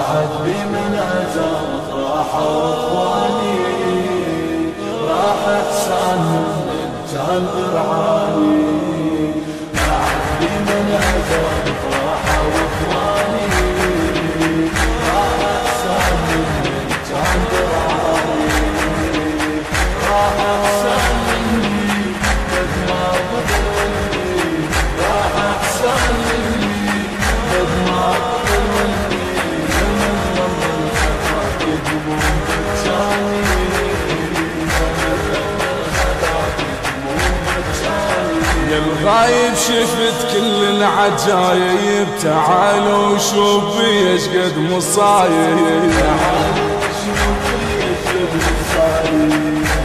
بعد بمن أزار راحوا إخواني، راح إحسان كان برعاني. بعد بمن أزار راحوا إخواني، راح إحسان كان برعاني. راح إحسان مني قد ما بطل ولدي، راح إحسان مني قد ما بطل ولدي. زمن لما الخطأ يدموم بجاني، زمن لما الخطأ يدموم بجاني. يا الغايب شفت كل العجايب، تعال وشوف بي ايش قد مصايب.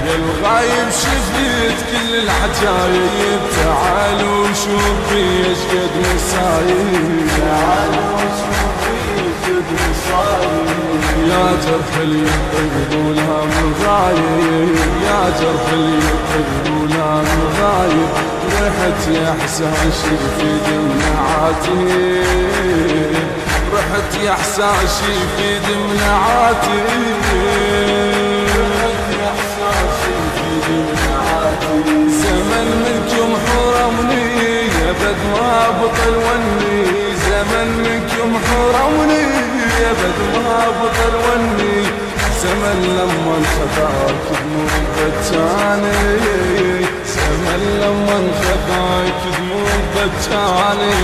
يا الغايب شفت كل العجايب، تعال وشوف بي ايش قد مصايب. يا جرح اللي يطيبونها من غايب، يا جرح اللي يطيبونها من غايب. رحت يا حسان شي دمعاتي، رحت يا حسان شي دمعاتي. زمن منكم حرمني ابد ما بطل وني، زمن منكم حرمني ابد ما بطل وني. زمن لما انخدعك دموع بجاني، زمن لما انخدعك دموع بجاني.